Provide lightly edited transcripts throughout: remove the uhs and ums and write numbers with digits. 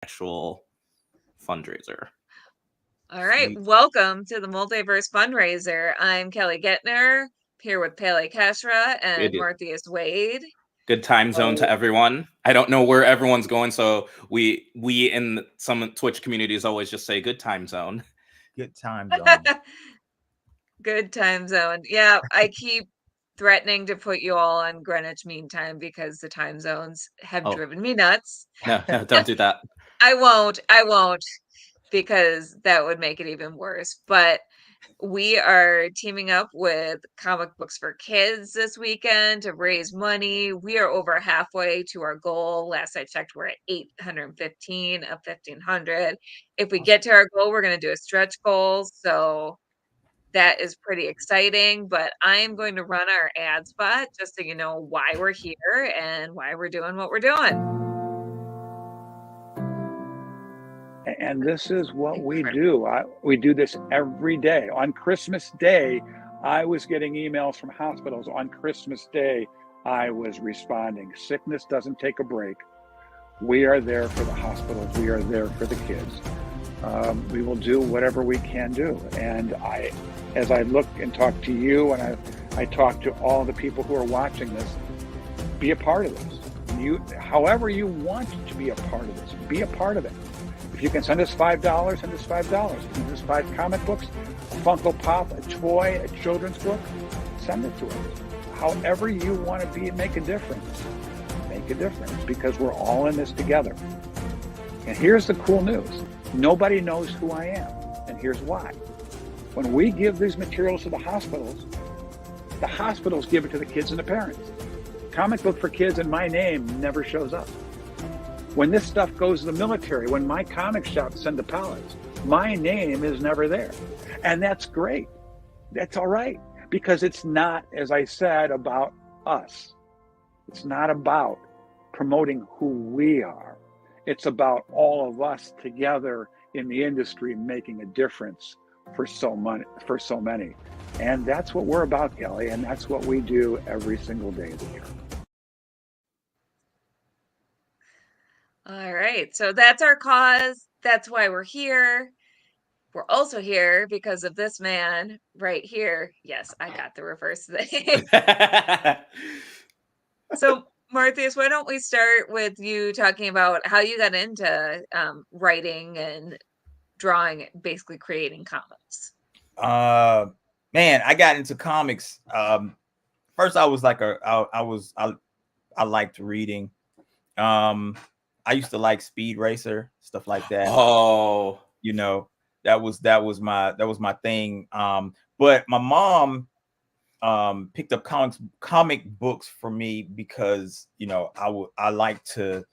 actual fundraiser. All right, Sweet. welcome to the Multiverse Fundraiser. I'm Kelly Guentner, here with Pele Keshra and Martheus Wade. Good time zone to everyone. I don't know where everyone's going, so we in some Twitch communities always just say good time zone. Good time zone. Good time zone. Yeah, I keep threatening to put you all on Greenwich Mean Time because the time zones have driven me nuts. No, don't do that. I won't, because that would make it even worse. But we are teaming up with Comic Books for Kids this weekend to raise money. We are over halfway to our goal. Last I checked, we're at 815 of 1,500. If we get to our goal, we're going to do a stretch goal. So that is pretty exciting. But I am going to run our ad spot just so you know why we're here and why we're doing what we're doing. And this is what we do. We do this every day. On Christmas Day, I was getting emails from hospitals. On Christmas Day, I was responding. Sickness doesn't take a break. We are there for the hospitals. We are there for the kids. We will do whatever we can do. And as I look and talk to you, and I talk to all the people who are watching this, be a part of this. However you want to be a part of this, be a part of it. If you can send us $5, send us $5. If you can send us 5 comic books, a Funko Pop, a toy, a children's book, send it to us. However you want to make a difference, because we're all in this together. And here's the cool news. Nobody knows who I am, and here's why. When we give these materials to the hospitals give it to the kids and the parents. Comic Book for Kids and my name never shows up. When this stuff goes to the military, when my comic shops send the pallets, my name is never there. And that's great. That's all right. Because it's not, as I said, about us. It's not about promoting who we are. It's about all of us together in the industry making a difference for so many. And that's what we're about, Kelly. And that's what we do every single day of the year. All right. So that's our cause. That's why we're here. We're also here because of this man right here. Yes, I got the reverse thing. So, Martheus, why don't we start with you talking about how you got into writing and drawing, basically creating comics? Man, I got into comics. First, I was like I liked reading. I used to like Speed Racer, stuff like that. Oh, you know, that was my thing. But my mom picked up comic books for me because, you know, I like to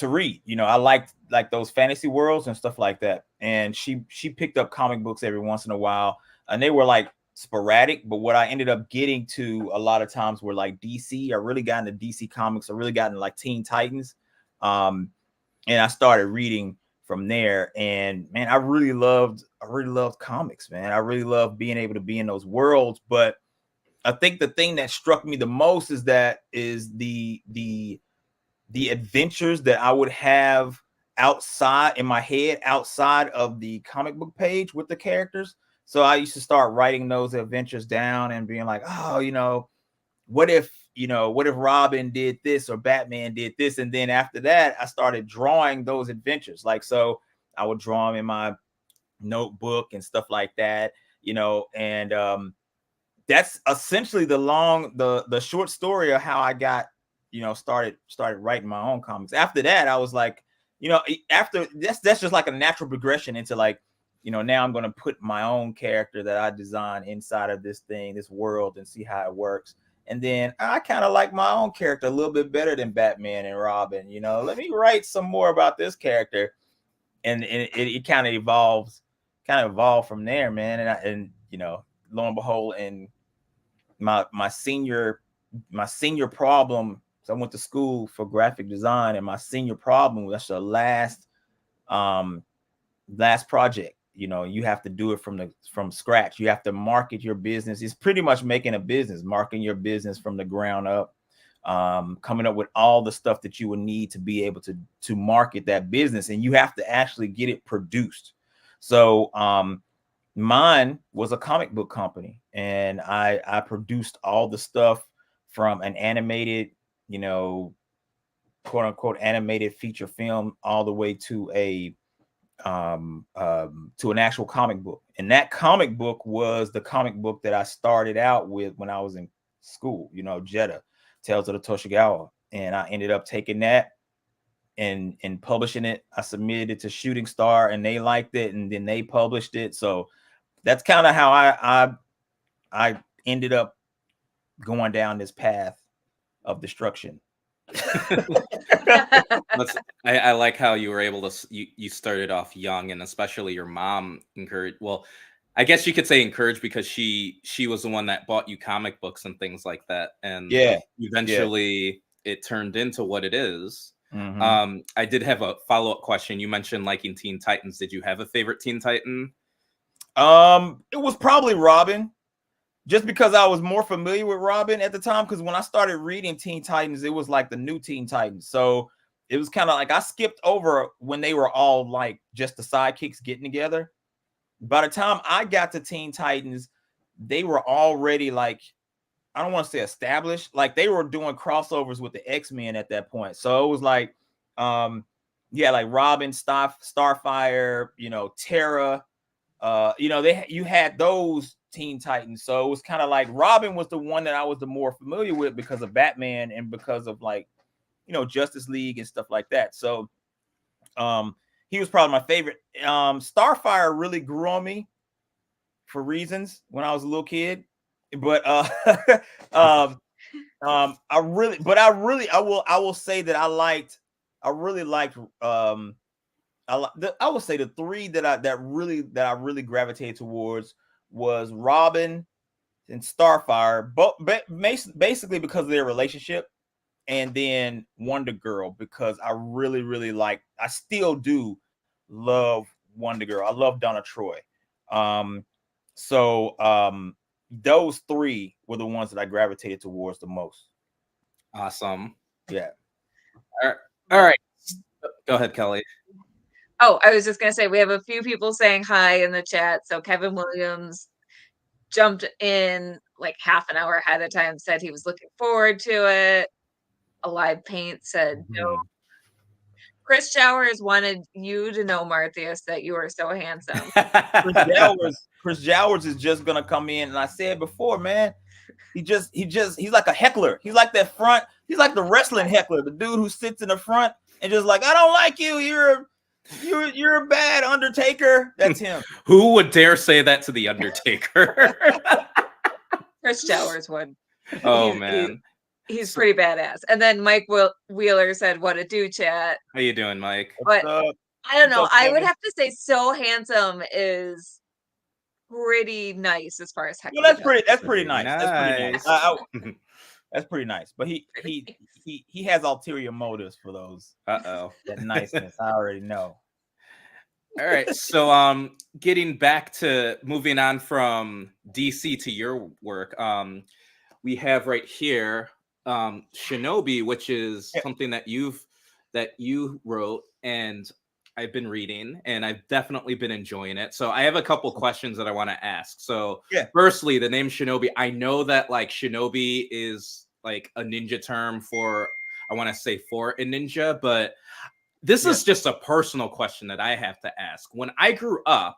read. You know, I liked like those fantasy worlds and stuff like that. And she picked up comic books every once in a while, and they were like sporadic, but what I ended up getting to a lot of times were like DC. I really got into DC comics. I really got into like Teen Titans. And I started reading from there. And man, I really loved comics, man. I really loved being able to be in those worlds. But I think the thing that struck me the most is the adventures that I would have outside in my head, outside of the comic book page with the characters. So I used to start writing those adventures down and being like, oh, you know, what if Robin did this or Batman did this? And then after that, I started drawing those adventures. Like, so I would draw them in my notebook and stuff like that, you know, and that's essentially the short story of how I got, you know, started writing my own comics. After that, I was like, you know, after that's just like a natural progression into like, you know, now I'm going to put my own character that I design inside of this world and see how it works. And then I kind of like my own character a little bit better than Batman and Robin. You know, let me write some more about this character. And it kind of evolved from there, man. And you know, lo and behold, and my senior problem. So I went to school for graphic design, and my senior problem was the last project. You know, you have to do it from scratch. You have to market your business. It's pretty much making a business, marketing your business from the ground up. coming up with all the stuff that you would need to be able to market that business, and you have to actually get it produced. So mine was a comic book company, and I produced all the stuff from an animated, quote unquote animated feature film all the way to an actual comic book. And that comic book was the comic book that I started out with when I was in school, Jeddah, Tales of the Toshigawa. And I ended up taking that and publishing it. I submitted it to Shooting Star, and they liked it, and then they published it. So that's kind of how I ended up going down this path of destruction. I like how you were able to, you started off young, and especially your mom encouraged, well, I guess you could say encouraged, because she was the one that bought you comic books and things like that, and eventually it turned into what it is. I did have a follow-up question. You mentioned liking Teen Titans. Did you have a favorite Teen Titan? It was probably Robin, just because I was more familiar with Robin at the time. Because when I started reading Teen Titans, it was like the new Teen Titans. So it was kind of like I skipped over when they were all like just the sidekicks getting together. By the time I got to Teen Titans, they were already like, I don't want to say established, like they were doing crossovers with the X-Men at that point. So it was like, like Robin, Starfire, Terra, you had those Teen Titans. So it was kind of like Robin was the one that I was the more familiar with because of Batman and because of like, Justice League and stuff like that. So he was probably my favorite. Starfire really grew on me for reasons when I was a little kid, but I will say that I would say the three that I really gravitated towards was Robin and Starfire, but basically because of their relationship, and then Wonder Girl, because I really I still do love Wonder Girl. I love Donna Troy. Those three were the ones that I gravitated towards the most. Awesome. Yeah. All right. Go ahead, Kelly. Oh, I was just going to say, we have a few people saying hi in the chat. So Kevin Williams jumped in like half an hour ahead of time, said he was looking forward to it. Alive Paint said no. Chris Jowers wanted you to know, Martheus, that you are so handsome. Chris Jowers is just gonna come in, and I said before, man, he's like a heckler. He's like that front. He's like the wrestling heckler, the dude who sits in the front and just like, I don't like you. You're a bad Undertaker. That's him. Who would dare say that to the Undertaker? Chris Jowers would. Oh man. He's pretty badass. And then Mike Wheeler said, "What a do, chat." How you doing, Mike? But I don't know. I would have to say, so handsome is pretty nice as far as heck. Well, that's pretty nice. That's pretty nice. That's pretty nice. But he has ulterior motives for those. That niceness. I already know. All right. So getting back to moving on from DC to your work, we have right here Shinobi, which is something that you wrote, and I've been reading, and I've definitely been enjoying it. So I have a couple questions that I want to ask. So firstly, the name Shinobi, I know that like Shinobi is like a ninja term for a ninja, but this is just a personal question that I have to ask. When I grew up,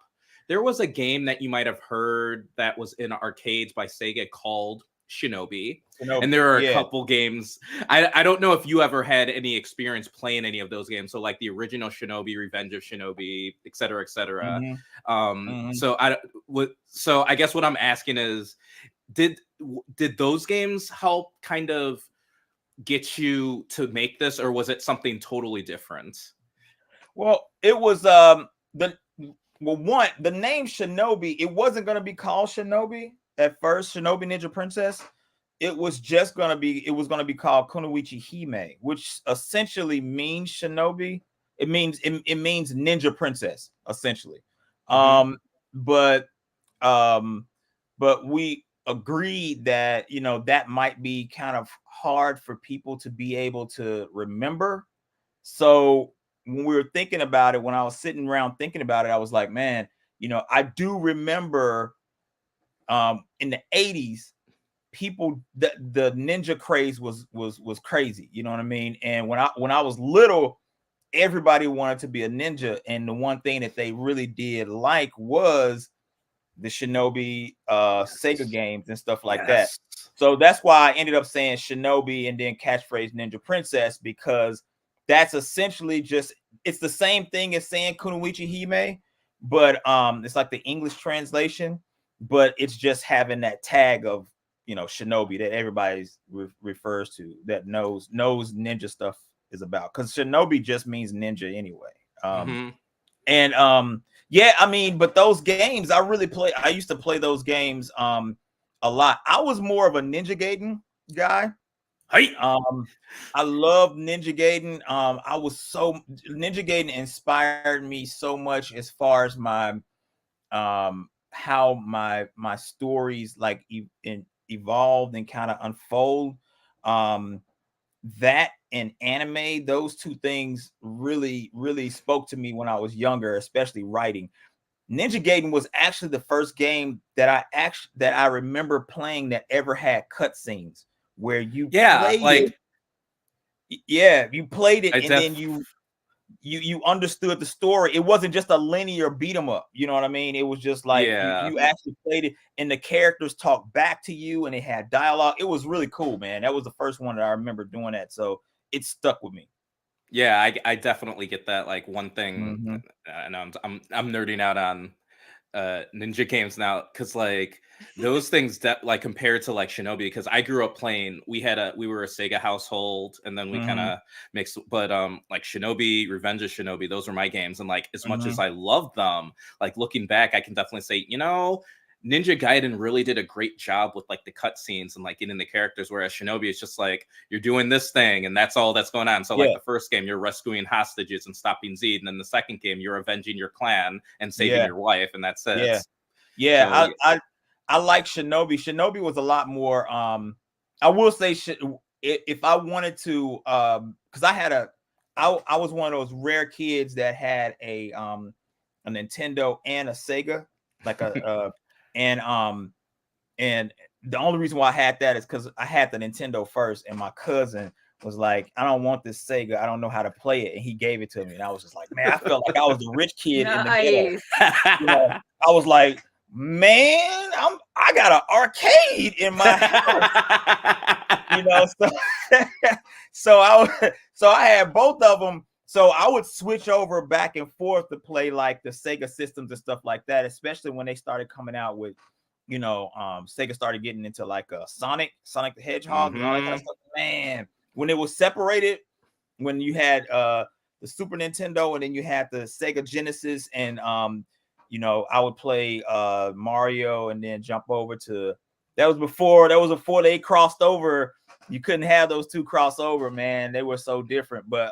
there was a game that you might have heard that was in arcades by Sega called Shinobi. And there are a couple games. I don't know if you ever had any experience playing any of those games. So like the original Shinobi, Revenge of Shinobi, et cetera, et cetera. So I guess what I'm asking is, did those games help kind of get you to make this, or was it something totally different? Well, it was the name Shinobi, it wasn't going to be called Shinobi at first, Shinobi Ninja Princess. It was going to be called Kunoichi Hime, which essentially means Shinobi. It means Ninja Princess, essentially. But we agreed that, you know, that might be kind of hard for people to be able to remember. So when we were thinking about it, when I was sitting around thinking about it, I was like, man, you know, I do remember in the 80s, people, the ninja craze was crazy, you know what I mean? And when I was little, everybody wanted to be a ninja, and the one thing that they really did like was the Shinobi Sega games and stuff like that. So that's why I ended up saying Shinobi and then catchphrase Ninja Princess, because that's essentially just, it's the same thing as saying Kunoichi Hime, but it's like the English translation, but it's just having that tag of, you know, Shinobi that everybody refers to, that knows ninja stuff is about, because Shinobi just means ninja anyway. And yeah, I mean, but those games I used to play those games a lot. I was more of a Ninja Gaiden guy. Hey. I love Ninja Gaiden. Ninja Gaiden inspired me so much as far as my how my stories like evolved and kind of unfold. That and anime, those two things really spoke to me when I was younger, especially writing. Ninja Gaiden was actually the first game that I remember playing that ever had cutscenes where you played you played it, and then you understood the story. It wasn't just a linear beat 'em up, you know what I mean? It was just like you actually played it, and the characters talked back to you, and it had dialogue. It was really cool, man. That was the first one that I remember doing that, so it stuck with me. Yeah, I definitely get that. Like one thing, and I'm nerding out on ninja games now, because like those things that like compared to like Shinobi, because I grew up playing, we were a Sega household, and then we kind of mixed, but like Shinobi, Revenge of Shinobi, those were my games, and like as much as I love them, like looking back, I can definitely say, you know, Ninja Gaiden really did a great job with like the cutscenes and like getting the characters, whereas Shinobi is just like you're doing this thing and that's all that's going on. So like the first game you're rescuing hostages and stopping Zed, and then the second game you're avenging your clan and saving your wife, and that's it. So, I like Shinobi. Shinobi was a lot more I will say if I wanted to because I was one of those rare kids that had a Nintendo and a Sega, like a and the only reason why I had that is because I had the Nintendo first, and my cousin was like, I don't want this Sega, I don't know how to play it, and he gave it to me, and I was just like, man, I felt like I was the rich kid in the middle. You know, I was like, man, I got an arcade in my house. You know, so I had both of them. So I would switch over back and forth to play like the Sega systems and stuff like that, especially when they started coming out with, you know, Sega started getting into like Sonic the Hedgehog and all that kind of stuff. Man, when it was separated, when you had the Super Nintendo and then you had the Sega Genesis, and you know, I would play Mario and then jump over to that was before they crossed over. You couldn't have those two crossover, man. They were so different. But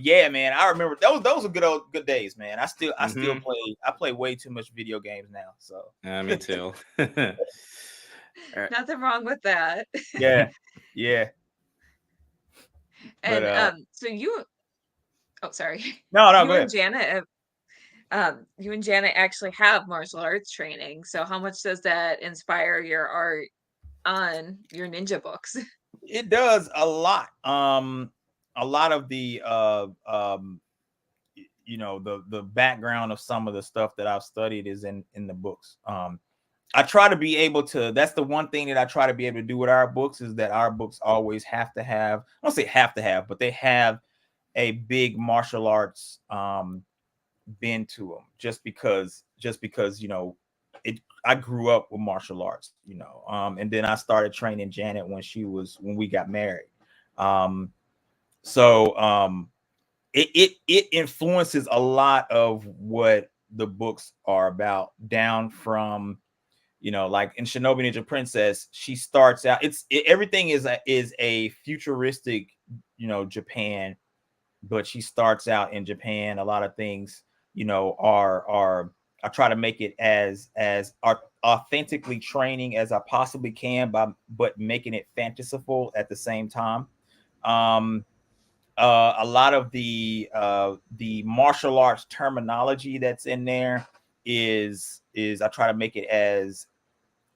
yeah, man, I remember those are good days, man. I still play. I play way too much video games now. So yeah, me too. Nothing wrong with that. Yeah. And but so you, oh sorry, no, you go and ahead. Janet actually have martial arts training. So how much does that inspire your art on your ninja books? It does a lot. A lot of the you know, the background of some of the stuff that I've studied is in the books. I try to be able to, that's the one thing that I try to be able to do with our books, is that our books always have to have, I don't say have to have, but they have a big martial arts bend to them, just because, you know, I grew up with martial arts, you know, and then I started training Janet when we got married. It influences a lot of what the books are about, down from, you know, like in Shinobi Ninja Princess, she starts out, everything is a futuristic, you know, Japan, but she starts out in Japan. A lot of things, you know, are I try to make it as authentically training as I possibly can, but making it fanciful at the same time. A lot of the martial arts terminology that's in there is I try to make it as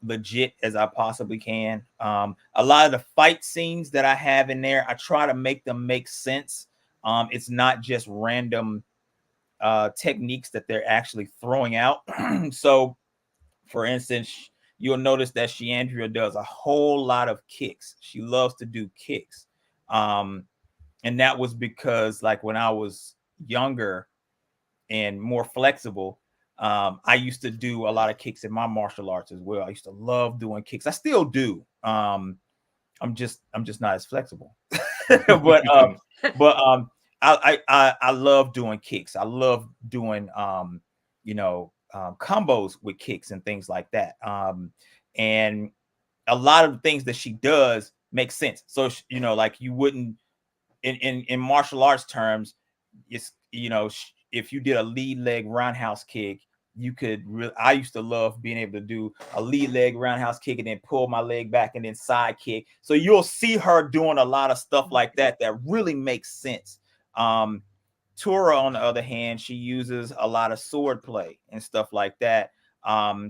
legit as I possibly can. A lot of the fight scenes that I have in there, I try to make them make sense. It's not just random techniques that they're actually throwing out. So, for instance, you'll notice that Sheandria does a whole lot of kicks. She loves to do kicks. And that was because, like, when I was younger and more flexible, I used to do a lot of kicks in my martial arts as well. I used to love doing kicks. I still do. I'm just not as flexible. but I love doing kicks. I love doing combos with kicks and things like that. And a lot of the things that she does make sense. So like, you wouldn't in martial arts terms, it's if you did a lead leg roundhouse kick, you could I used to love being able to do a lead leg roundhouse kick and then pull my leg back and then side kick. So you'll see her doing a lot of stuff like that really makes sense. Tura, on the other hand, she uses a lot of sword play and stuff like that.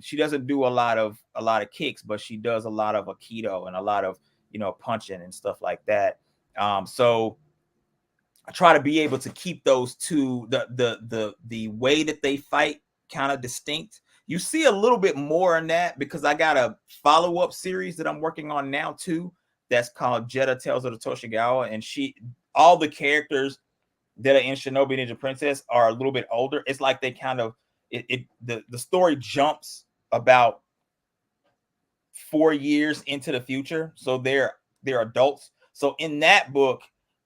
She doesn't do a lot of kicks, but she does a lot of aikido and a lot of punching and stuff like that. So I try to be able to keep those two, the way that they fight, kind of distinct. You see a little bit more in that because I got a follow-up series that I'm working on now too. That's called Jetta Tales of the Toshigawa, and all the characters that are in Shinobi Ninja Princess are a little bit older. It's like they kind of the story jumps about 4 years into the future, so they're adults. So in that book,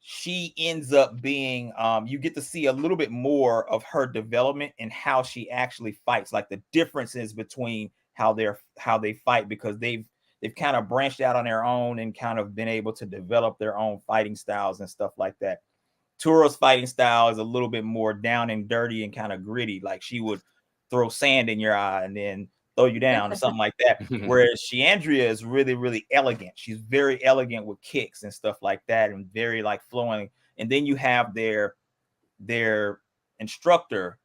she ends up being you get to see a little bit more of her development and how she actually fights, like the differences between how they fight, because they've kind of branched out on their own and kind of been able to develop their own fighting styles and stuff like that. Tura's fighting style is a little bit more down and dirty and kind of gritty, like she would throw sand in your eye and then throw you down or something like that. Whereas Sheandria is really, really elegant. She's very elegant with kicks and stuff like that, and very like flowing. And then you have their instructor,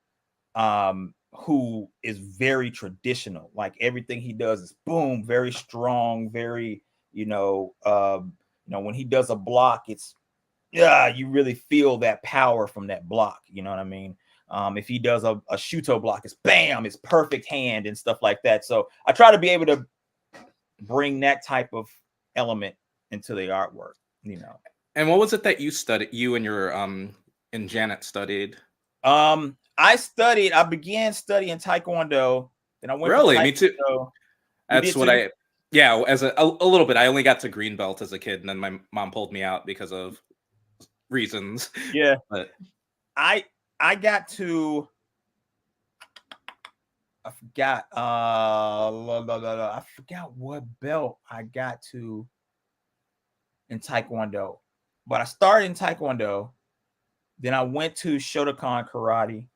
who is very traditional. Like everything he does is boom, very strong, very, when he does a block, it's you really feel that power from that block. You know what I mean? If he does a shuto block, it's bam, it's perfect hand and stuff like that. So I try to be able to bring that type of element into the artwork, And what was it that you and your and Janet studied? I began studying Taekwondo. Then I went Really? to Me too. That's what too? As a little bit. I only got to green belt as a kid, and then my mom pulled me out because of reasons. Yeah. But I got to, I forgot what belt I got to in Taekwondo, but I started in Taekwondo. Then I went to Shotokan Karate.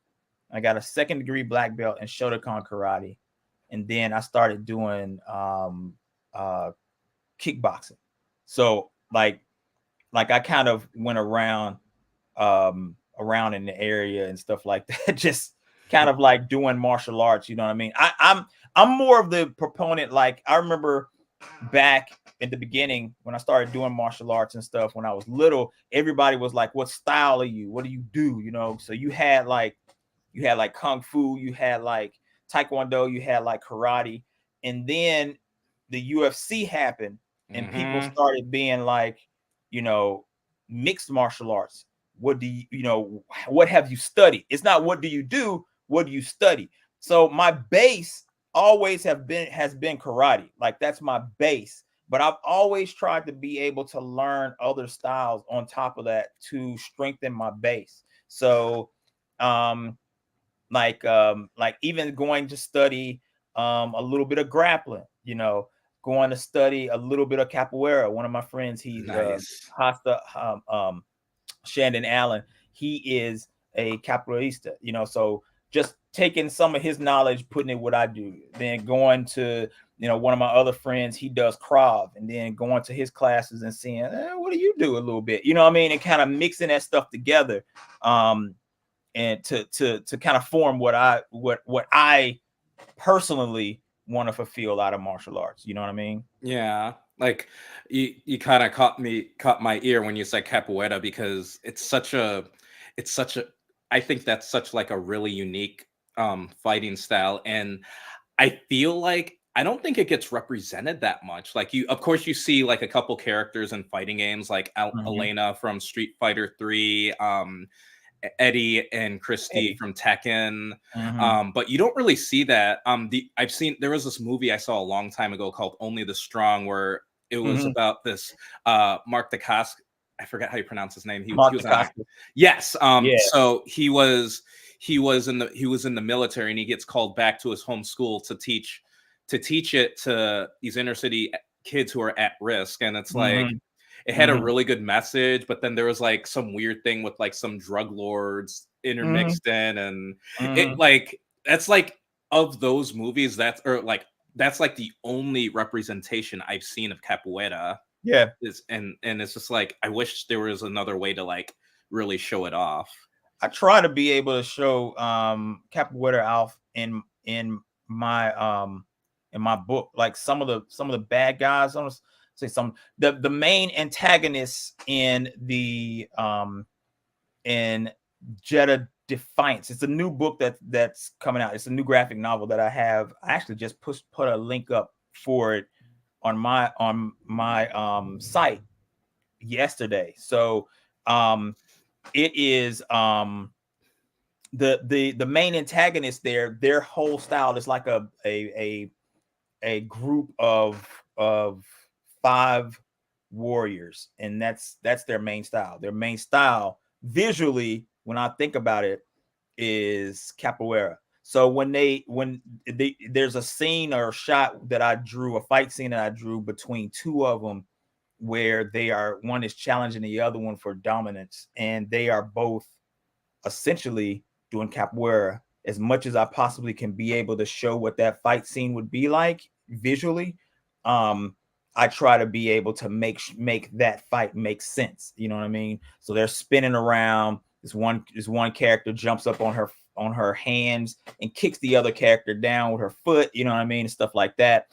I got a 2nd degree black belt in Shotokan Karate. And then I started doing kickboxing. So like I kind of went around in the area and stuff like that, just kind of like doing martial arts, you know what I mean? I'm more of the proponent. Like I remember back in the beginning when I started doing martial arts and stuff, when I was little, everybody was like, what style are you? What do you do? So you had like kung fu, you had like Taekwondo, you had like karate, and then the UFC happened and people started being like, mixed martial arts. What do what have you studied? It's not what do you do, what do you study? So my base always has been karate. Like that's my base, but I've always tried to be able to learn other styles on top of that to strengthen my base. So like even going to study a little bit of grappling, going to study a little bit of capoeira. One of my friends, he's nice. Shandon Allen, he is a capoeirista, so just taking some of his knowledge, putting it what I do, then going to, you know, one of my other friends, he does Krav, and then going to his classes and seeing, what do you do a little bit, you know what I mean, and kind of mixing that stuff together, and to kind of form what I personally want to fulfill out of martial arts, you know what I mean? Yeah, like you kind of caught my ear when you said capoeira, because it's such a I think that's such like a really unique fighting style, and I feel like I don't think it gets represented that much. Like, you, of course, you see like a couple characters in fighting games, like Elena from Street Fighter 3, Eddie and Christy from Tekken, but you don't really see that. There was this movie I saw a long time ago called Only the Strong, where it was about this Mark Dacascos. I forget how you pronounce his name. He was on, yes. So he was in the military, and he gets called back to his home school to teach it to these inner city kids who are at risk, and it's like. It had a really good message, but then there was like some weird thing with like some drug lords intermixed in, and it like, that's like, of those movies, that's like the only representation I've seen of capoeira. Yeah. And it's just like, I wish there was another way to like really show it off. I try to be able to show capoeira off in my book, like some of the bad guys. I don't say the main antagonists in the in Jeddah Defiance. It's a new book that's coming out. It's a new graphic novel that I have. I actually just put a link up for it on my site yesterday. So it is the main antagonist there. Their whole style is like a group of 5 warriors, and that's their main style. Their main style visually, when I think about it, is capoeira. So when there's a scene or a shot that I drew, a fight scene that I drew between 2 of them, where one is challenging the other one for dominance, and they are both essentially doing capoeira. As much as I possibly can be able to show what that fight scene would be like visually, I try to be able to make that fight make sense. You know what I mean? So they're spinning around. This one character jumps up on her hands and kicks the other character down with her foot. You know what I mean? And stuff like that.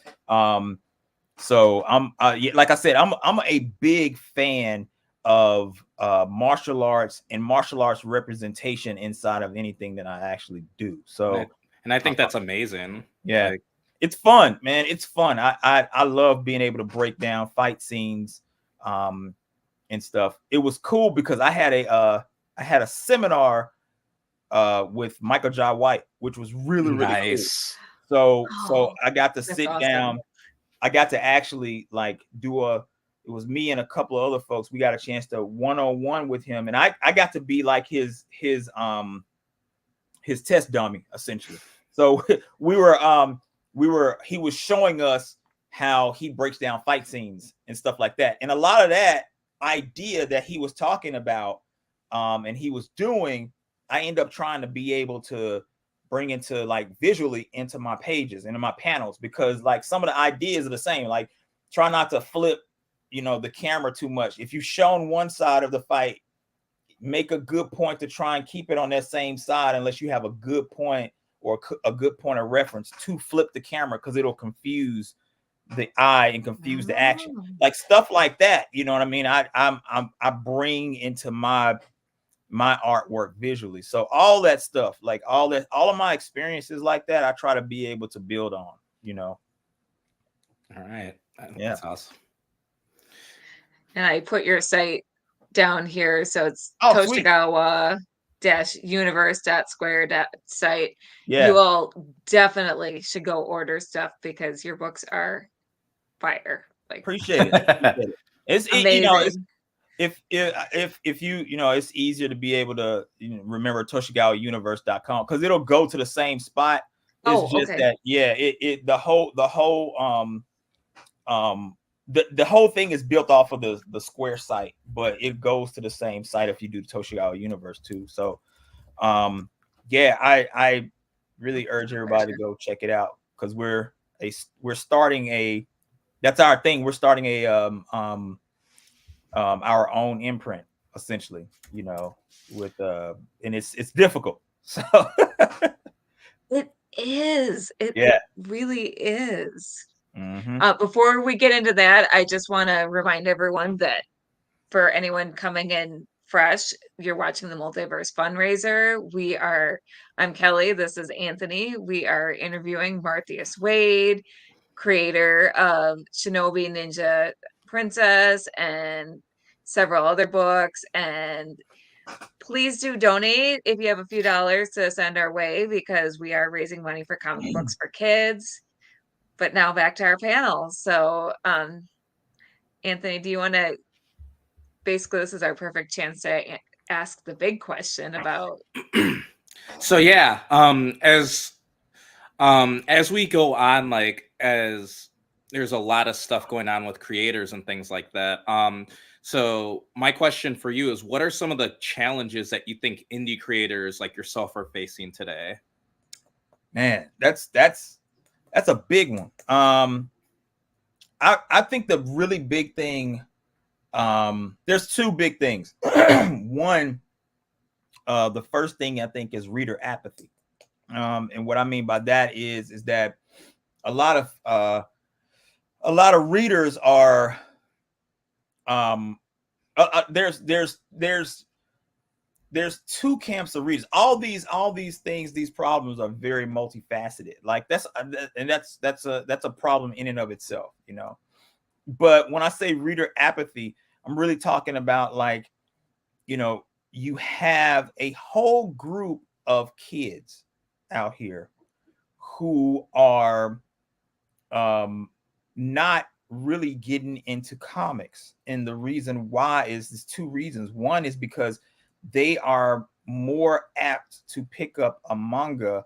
So I'm like I said, I'm a big fan of martial arts and martial arts representation inside of anything that I actually do. So, and I think that's amazing. Yeah. Like, it's fun, man. It's fun. I love being able to break down fight scenes and stuff. It was cool because I had a seminar with Michael Jai White, which was really nice. Cool. So I got to sit down. I got to actually like it was me and a couple of other folks. We got a chance to one-on-one with him, and I got to be like his test dummy essentially. So he was showing us how he breaks down fight scenes and stuff like that. And a lot of that idea that he was talking about and he was doing, I end up trying to be able to bring into like visually into my pages and in my panels, because like some of the ideas are the same. Like, try not to flip, the camera too much. If you've shown one side of the fight, make a good point to try and keep it on that same side, unless you have a good point or a good point of reference to flip the camera, because it'll confuse the eye and confuse the action, like stuff like that. You know what I mean? I bring into my artwork visually. So all that stuff, like all of my experiences like that, I try to be able to build on. All right, that's awesome. And I put your site down here, so it's Toshikawa-universe.square.site. Yeah. You all definitely should go order stuff because your books are fire. Like, appreciate it. It's amazing. If you it's easier to be able to remember ToshikawaUniverse.com, because it'll go to the same spot. It's just that the whole thing is built off of the Square site, but it goes to the same site if you do the Toshikawa Universe too. So yeah, I really urge everybody to go check it out, because we're starting a, that's our thing. We're starting a our own imprint, essentially, you know, with and it's difficult. So It is. It yeah. really is. Mm-hmm. Before we get into that, I just want to remind everyone that for anyone coming in fresh, you're watching the Multiverse Fundraiser. I'm Kelly. This is Anthony. We are interviewing Martheus Wade, creator of Shinobi Ninja Princess and several other books. And please do donate if you have a few dollars to send our way, because we are raising money for comic books for kids. But now back to our panel. So, Anthony, do you want to, basically, this is our perfect chance to ask the big question about. So yeah, as we go on, like, as there's a lot of stuff going on with creators and things like that. So my question for you is, what are some of the challenges that you think indie creators like yourself are facing today? Man, that's a big one. I think the really big thing, there's two big things. One, the first thing I think is reader apathy. And what I mean by that is that a lot of readers are there's two camps of readers. All these things, these problems are very multifaceted. Like that's a problem in and of itself, you know. But when I say reader apathy, I'm really talking about, like, you know, you have a whole group of kids out here who are not really getting into comics. And the reason why is there's two reasons. One is because they are more apt to pick up a manga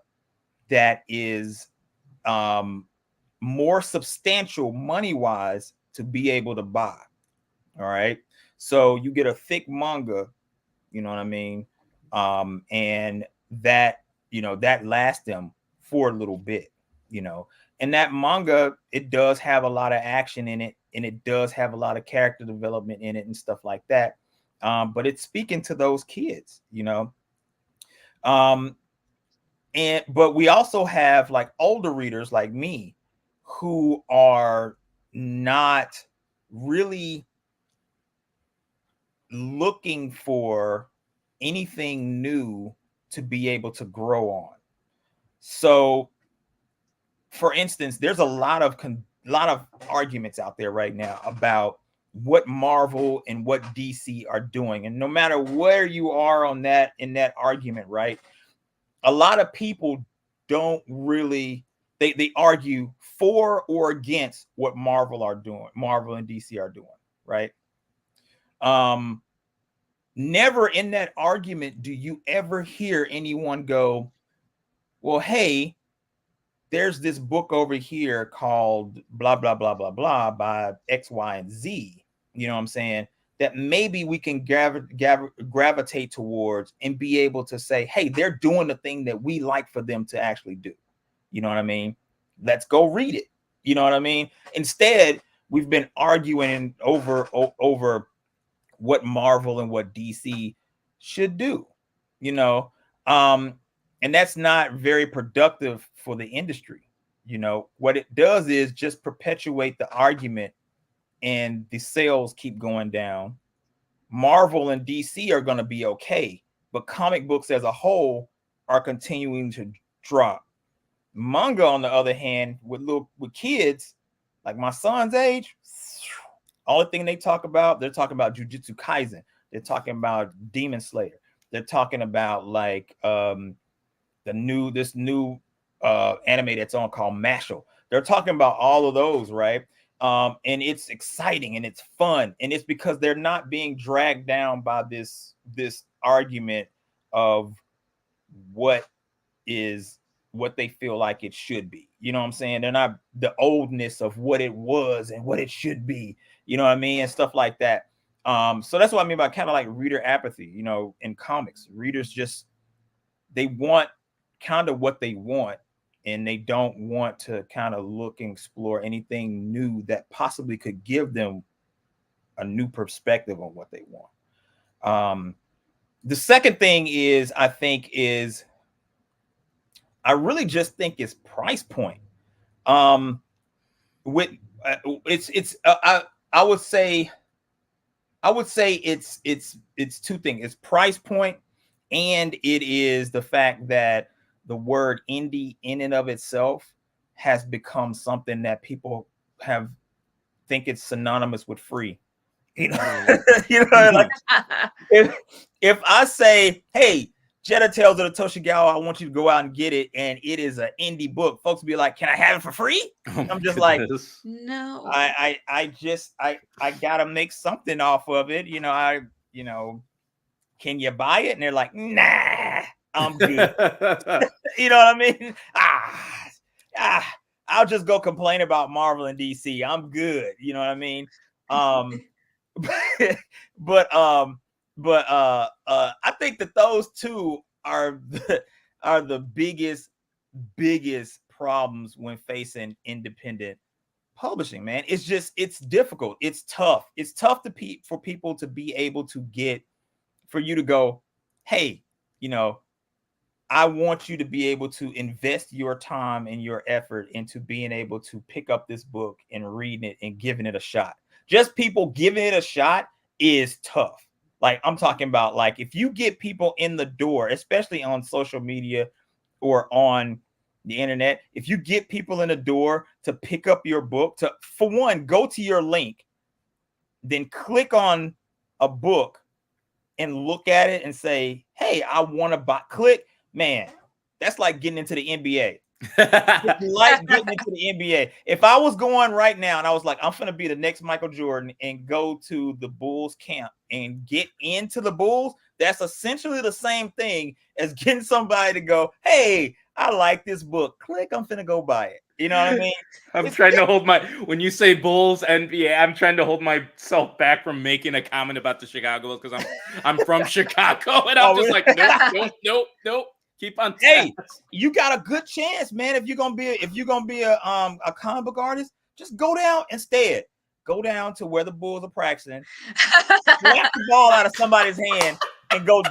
that is more substantial money-wise to be able to buy. All right. So you get a thick manga, you know what I mean? And that, you know, that lasts them for a little bit, you know. And that manga, it does have a lot of action in it, and it does have a lot of character development in it and stuff like that. But it's speaking to those kids, you know. But we also have, like, older readers like me who are not really looking for anything new to be able to grow on. So, for instance, there's a lot of arguments out there right now about what Marvel and what DC are doing. And no matter where you are on that, in that argument, right, a lot of people don't really, they argue for or against what Marvel and DC are doing, right? Never in that argument do you ever hear anyone go, well, hey, there's this book over here called blah, blah, blah, blah, blah by X, Y, and Z. You know what I'm saying? That maybe we can gravitate towards and be able to say, hey, they're doing the thing that we like for them to actually do. You know what I mean? Let's go read it. You know what I mean? Instead, we've been arguing over what Marvel and what DC should do, you know. And that's not very productive for the industry. You know, what it does is just perpetuate the argument, and the sales keep going down. Marvel and DC are going to be okay, but comic books as a whole are continuing to drop. Manga, on the other hand, with kids like my son's age, only thing they're talking about Jujutsu Kaisen. They're talking about Demon Slayer. They're talking about, like, this new anime that's on called Mashal. They're talking about all of those, right? And it's exciting and it's fun, and it's because they're not being dragged down by this argument of what they feel like it should be. You know what I'm saying? They're not the oldness of what it was and what it should be, you know what I mean, and stuff like that. So that's what I mean by kind of like reader apathy, you know, in comics. Readers just, they want kind of what they want, and they don't want to kind of look and explore anything new that possibly could give them a new perspective on what they want. The second thing is, I really just think it's price point. With I would say it's two things. It's price point, and it is the fact that the word indie in and of itself has become something that people think it's synonymous with free. You know, like if I say, hey, Jetta Tales of the Toshigawa, I want you to go out and get it, and it is an indie book, folks will be like, can I have it for free? I'm just like, no. I gotta make something off of it. Can you buy it? And they're like, nah, I'm good. You know what I mean? I'll just go complain about Marvel and DC. I'm good. You know what I mean? But I think that those two are the biggest problems when facing independent publishing, man. It's difficult. It's tough. It's tough for people to be able to for you to go, hey, I want you to be able to invest your time and your effort into being able to pick up this book and reading it and giving it a shot. Just people giving it a shot is tough. Like, I'm talking about, like, if you get people in the door, especially on social media or on the internet, if you get people in the door to pick up your book, for one, go to your link, then click on a book and look at it and say, hey, I want to buy, click, man, that's like getting into the NBA. It's like getting into the NBA. If I was going right now and I was like, I'm gonna be the next Michael Jordan and go to the Bulls camp and get into the Bulls, that's essentially the same thing as getting somebody to go, hey, I like this book. Click, I'm finna go buy it. You know what I mean? I'm trying to hold when you say Bulls, NBA, I'm trying to hold myself back from making a comment about the Chicago Bulls because I'm from Chicago and I'm just like, nope. Keep on. Hey, you got a good chance, man. If you're gonna be a comic book artist, just go down instead. Go down to where the Bulls are practicing, slap the ball out of somebody's hand, and go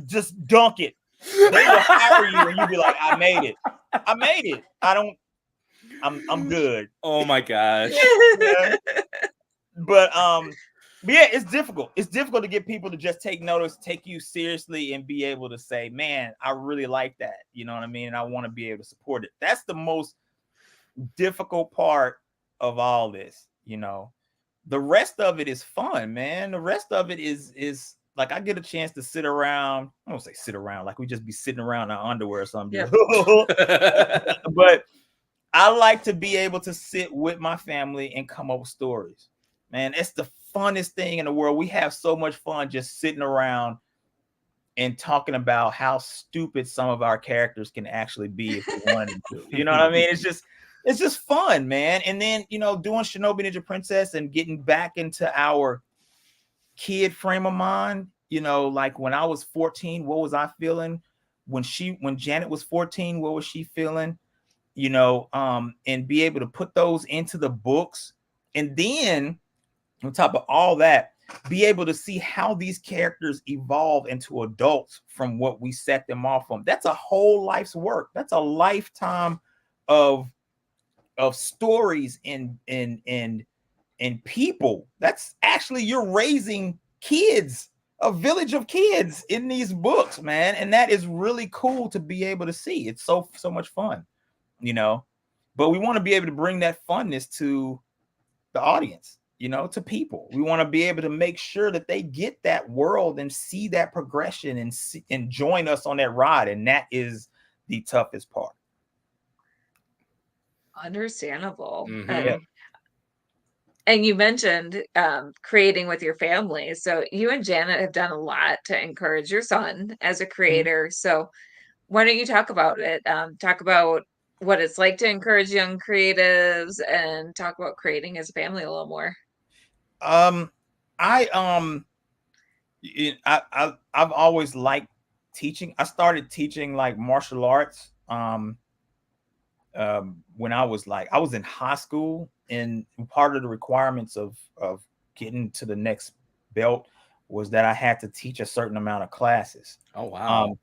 just dunk it. They will hire you, and you'll be like, I made it. I'm good. Oh my gosh. Yeah. But yeah, it's difficult. It's difficult to get people to just take notice, take you seriously, and be able to say, man, I really like that. You know what I mean? And I want to be able to support it. That's the most difficult part of all this. The rest of it is fun, man. The rest of it is like, I get a chance to sit around. I don't say sit around like we just be sitting around in our underwear or something. Yep. But I like to be able to sit with my family and come up with stories. Man, it's the funnest thing in the world. We have so much fun just sitting around and talking about how stupid some of our characters can actually be if we wanted to. You know what I mean? It's just fun, man. And then, doing Shinobi Ninja Princess and getting back into our kid frame of mind, like when I was 14, what was I feeling? When Janet was 14, what was she feeling? And be able to put those into the books, and then on top of all that, be able to see how these characters evolve into adults from what we set them off on. That's a whole life's work. That's a lifetime of stories and people. That's actually, you're raising kids, a village of kids in these books, man. And that is really cool to be able to see. It's so much fun, but we want to be able to bring that funness to the audience, to people. We want to be able to make sure that they get that world and see that progression and join us on that ride. And that is the toughest part. Understandable. Mm-hmm. And you mentioned creating with your family. So you and Janet have done a lot to encourage your son as a creator. Mm-hmm. So why don't you talk about it? Talk about what it's like to encourage young creatives and talk about creating as a family a little more. I've always liked teaching. I started teaching like martial arts when I was in high school, and part of the requirements of getting to the next belt was that I had to teach a certain amount of classes. Oh wow.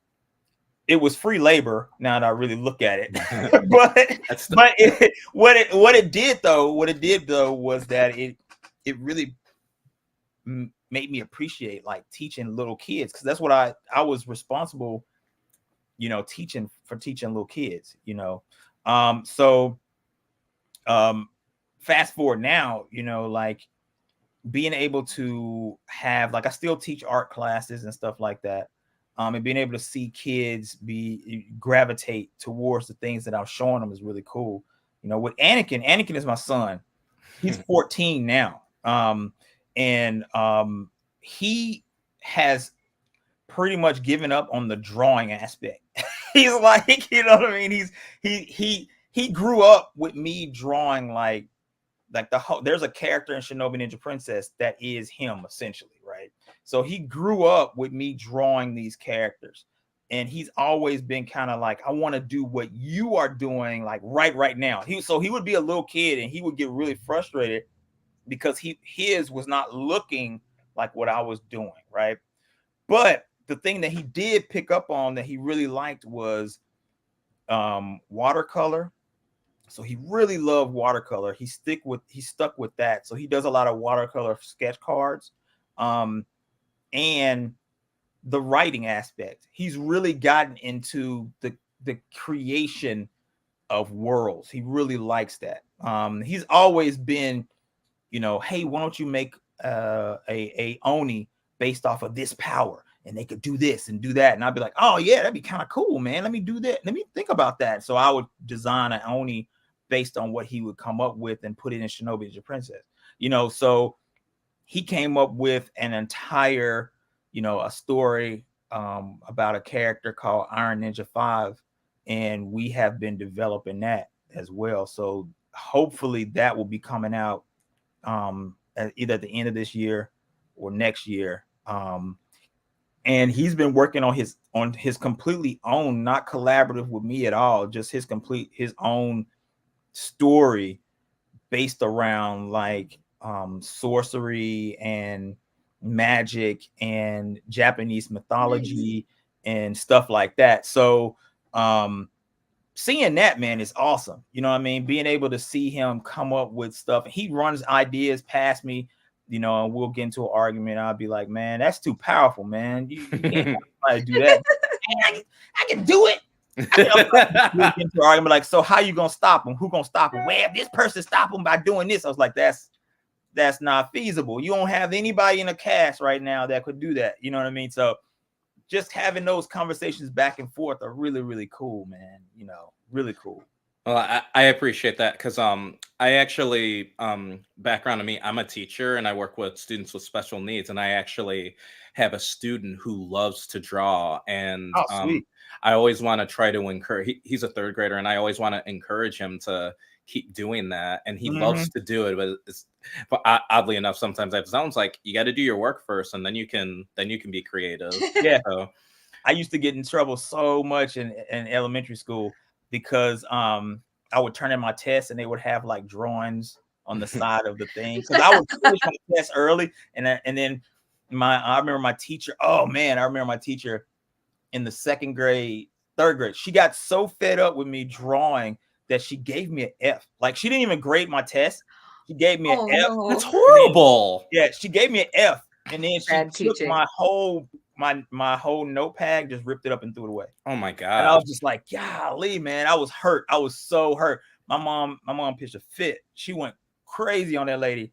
It was free labor now that I really look at it. What it did though was that it really made me appreciate like teaching little kids, because that's what I was responsible, teaching little kids, so fast forward now, like being able to have, like, I still teach art classes and stuff like that, and being able to see kids gravitate towards the things that I'm showing them is really cool. With Anakin is my son. He's 14 now, and he has pretty much given up on the drawing aspect. He's like, you know what I mean? He grew up with me drawing like the whole, there's a character in Shinobi Ninja Princess that is him essentially, right? So he grew up with me drawing these characters, and he's always been kind of like, I want to do what you are doing, like right now. He would be a little kid and he would get really frustrated because his was not looking like what I was doing, right? But the thing that he did pick up on that he really liked was watercolor. So he really loved watercolor. He stuck with that. So he does a lot of watercolor sketch cards, and the writing aspect. He's really gotten into the creation of worlds. He really likes that. He's always been, hey, why don't you make a Oni based off of this power, and they could do this and do that. And I'd be like, oh yeah, that'd be kind of cool, man. Let me do that. Let me think about that. So I would design an Oni based on what he would come up with and put it in Shinobi Ninja Princess. So he came up with an entire, a story about a character called Iron Ninja 5. And we have been developing that as well. So hopefully that will be coming out either at the end of this year or next year. And he's been working on his completely own, not collaborative with me at all, just his own story based around like sorcery and magic and Japanese mythology and stuff like that. So seeing that, man, is awesome. You know what I mean? Being able to see him come up with stuff. He runs ideas past me, and we'll get into an argument. I'll be like, man, that's too powerful, man. You can't do that. I can do it. We'll get into an argument like, so how you gonna stop him? Who gonna stop him? Well, this person stop him by doing this. I was like, that's not feasible. You don't have anybody in a cast right now that could do that. You know what I mean? So just having those conversations back and forth are really, really cool, man. Really cool. Well, I appreciate that, because I actually, background of me, I'm a teacher and I work with students with special needs, and I actually have a student who loves to draw, and I always want to try to encourage. He's a third grader, and I always want to encourage him to keep doing that, and he loves to do it. But oddly enough, sometimes it sounds like you got to do your work first, and then you can be creative. Yeah. So I used to get in trouble so much in elementary school because I would turn in my tests and they would have like drawings on the side of the thing, because I would finish my test early, and then I remember my teacher. Oh man, I remember my teacher in the third grade. She got so fed up with me drawing that she gave me an F. Like, she didn't even grade my test. She gave me an F. That's horrible. Yeah, she gave me an F, and then she took my whole notepad, just ripped it up and threw it away. Oh my god! And I was just like, golly, man, I was hurt. I was so hurt. My mom pitched a fit. She went crazy on that lady.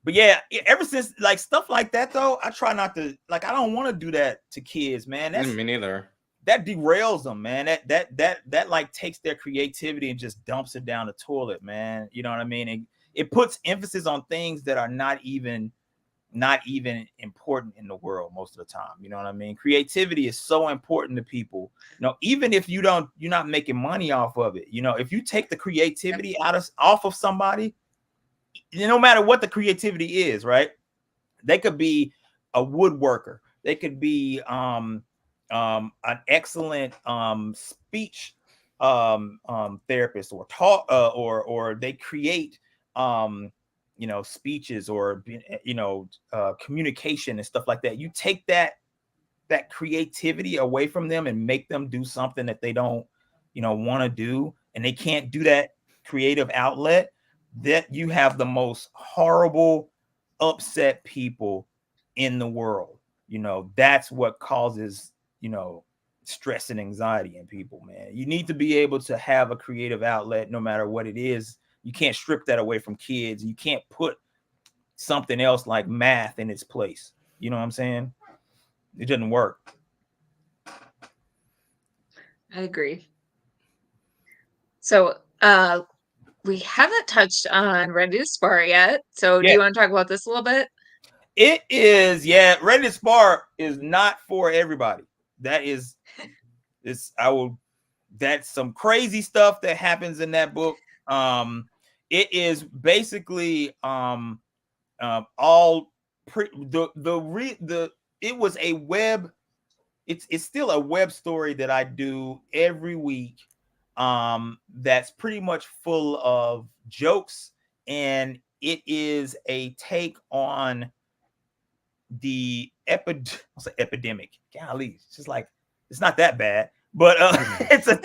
But yeah, ever since, like, stuff like that though, I try not to, like, I don't want to do that to kids, man. Me neither. That derails them, man. That like takes their creativity and just dumps it down the toilet, man. You know what I mean? And it puts emphasis on things that are not even important in the world most of the time. You know what I mean? Creativity is so important to people. Even if you're not making money off of it. If you take the creativity off of somebody, no matter what the creativity is, right? They could be a woodworker. They could be an excellent speech therapist, or talk, or they create speeches, or communication and stuff like that. You take that creativity away from them and make them do something that they don't want to do, and they can't do that creative outlet, that you have the most horrible, upset people in the world. That's what causes stress and anxiety in people, man. You need to be able to have a creative outlet no matter what it is. You can't strip that away from kids. You can't put something else like math in its place. You know what I'm saying? It doesn't work. I agree. So we haven't touched on Ready to Spar yet. So do you want to talk about this a little bit? It is, yeah. Ready to Spar is not for everybody. That's some crazy stuff that happens in that book. It is basically it was a web. It's still a web story that I do every week. That's pretty much full of jokes, and it is a take on the epidemic. Golly, it's just like, it's not that bad, but it's a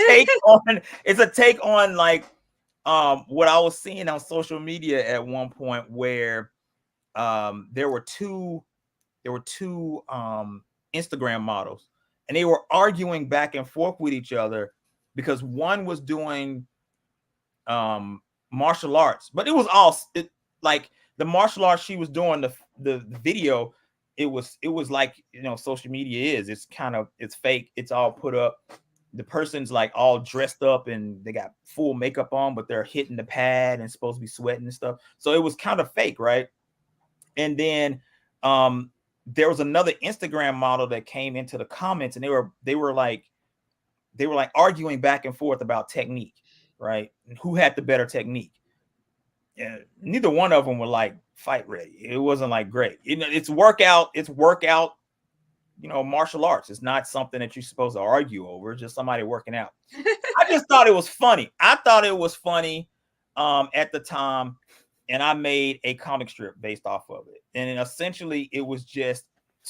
take on like what I was seeing on social media at one point, where there were two Instagram models, and they were arguing back and forth with each other because one was doing martial arts, but it was all like the martial arts she was doing, the video, it was like, social media it's fake, it's all put up. The person's like all dressed up and they got full makeup on, but they're hitting the pad and supposed to be sweating and stuff, so it was kind of fake, right? And then there was another Instagram model that came into the comments, and they were like arguing back and forth about technique, right? And who had the better technique. And neither one of them were like fight ready. It wasn't like great. It's workout, martial arts. It's not something that you're supposed to argue over. It's just somebody working out. I just thought it was funny. At the time, and I made a comic strip based off of it. And essentially it was just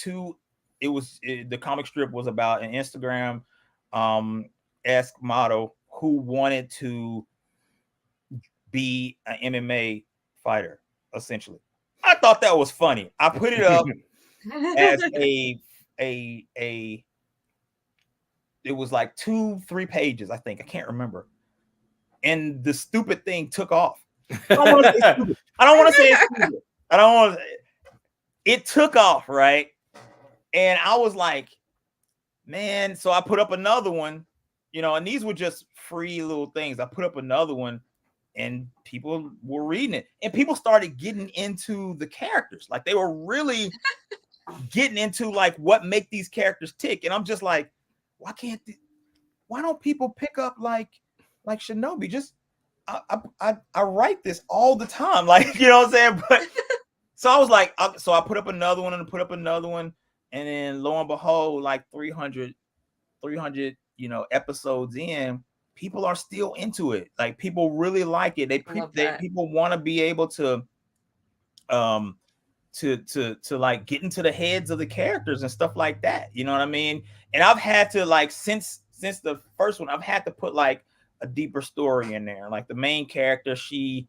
the comic strip was about an Instagram esque model who wanted to be an MMA fighter, essentially. I thought that was funny. I put it up as it was like 2-3 pages, I think. I can't remember. And the stupid thing took off. I don't want to say it's stupid. It took off, right? And I was like, man, so I put up another one, and these were just free little things. I put up another one, and people were reading it, and people started getting into the characters. Like, they were really getting into like what make these characters tick. And I'm just like, why don't people pick up like Shinobi? Just I write this all the time, like, you know what I'm saying? But so I was like, so I put up another one and put up another one, and then lo and behold, like 300 episodes in, people are still into it. Like, people really like it. People want to be able to like get into the heads of the characters and stuff like that. You know what I mean? And I've had to, like, since the first one, I've had to put like a deeper story in there. Like, the main character, she's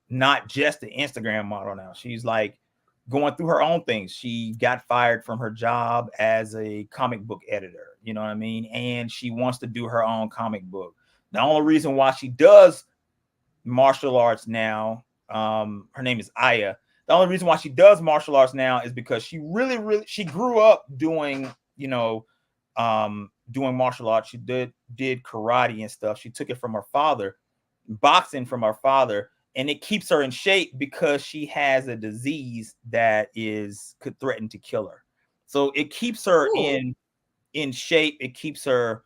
not just an Instagram model now. She's like going through her own things. She got fired from her job as a comic book editor, you know what I mean? And she wants to do her own comic book. The only reason why she does martial arts now, her name is Aya. The only reason why she does martial arts now is because she she grew up doing, doing martial arts. She did karate and stuff. She took it from her father, boxing from her father, and it keeps her in shape because she has a disease that could threaten to kill her. So it keeps her in shape. It keeps her,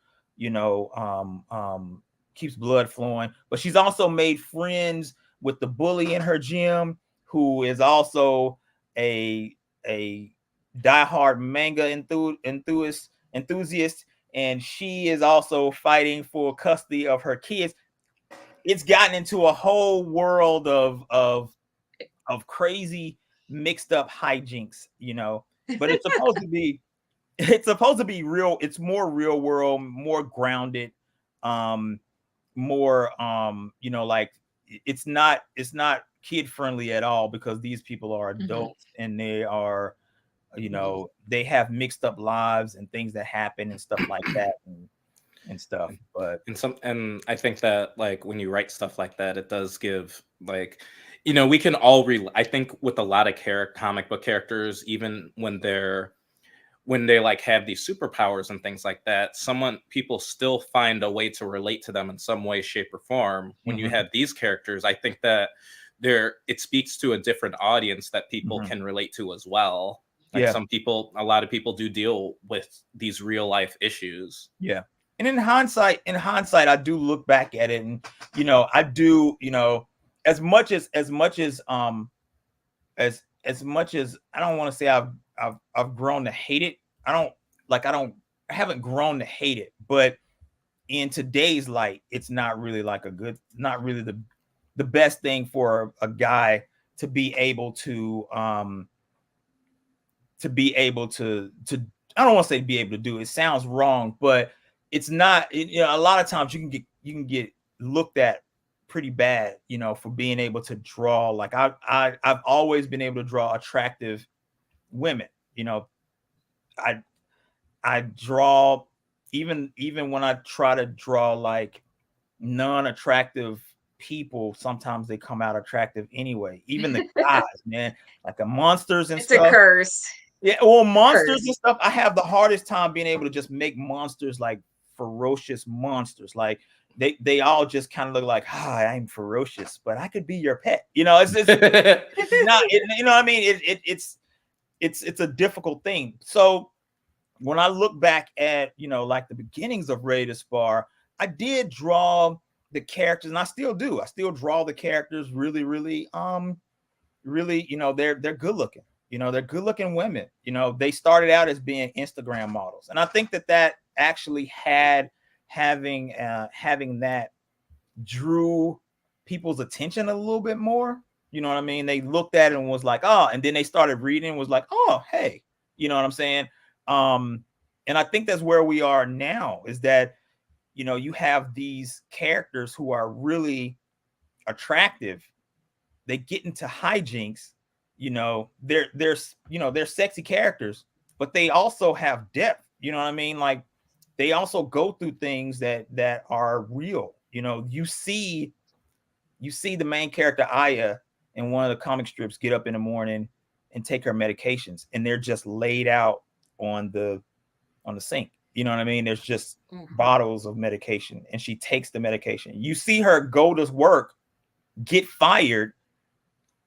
keeps blood flowing. But she's also made friends with the bully in her gym, who is also a diehard manga enthusiast, and she is also fighting for custody of her kids. It's gotten into a whole world of crazy mixed up hijinks, you know. But it's supposed to be real. It's more real world, more grounded, more you know, like it's not kid friendly at all, because these people are adults and they are, you know, they have mixed up lives and things that happen and stuff like that and stuff. But and I think that, like, when you write stuff like that, it does give, like, you know, we can all I think with a lot of comic book characters, even when they like have these superpowers and things like that, people still find a way to relate to them in some way, shape, or form. When you have these characters, I think that it speaks to a different audience that people can relate to as well. Like, a lot of people do deal with these real life issues. Yeah. And in hindsight, I do look back at it, and, you know, I do, you know, as much as I don't want to say I've grown to hate it. I haven't grown to hate it, but in today's light, it's not really the best thing for a guy to be able to I don't want to say be able to do. It sounds wrong, but it's not. You know, a lot of times you can get looked at pretty bad, you know, for being able to draw. Like I've always been able to draw attractive women. You know, I draw even when I try to draw like non-attractive people, sometimes they come out attractive anyway. Even the guys, man, like the monsters and stuff. It's a curse. Yeah, well, monsters and stuff, I have the hardest time being able to just make monsters like ferocious monsters. Like they all just kind of look like, I'm ferocious, but I could be your pet. You know, it's not, you know what I mean? It's a difficult thing. So when I look back at, you know, like the beginnings of Ready to Spar, I did draw the characters, and I still do. I still draw the characters really, really, you know, they're good looking. You know, they're good looking women. You know, they started out as being Instagram models. And I think that actually having that drew people's attention a little bit more. You know what I mean? They looked at it and was like, oh, and then they started reading and was like, oh, hey, you know what I'm saying? And I think that's where we are now, is that, you know, you have these characters who are really attractive. They get into hijinks. You know, they're sexy characters, but they also have depth. You know what I mean? Like, they also go through things that are real. You know, you see the main character Aya in one of the comic strips get up in the morning and take her medications, and they're just laid out on the sink. You know what I mean? There's just bottles of medication, and she takes the medication. You see her go to work, get fired,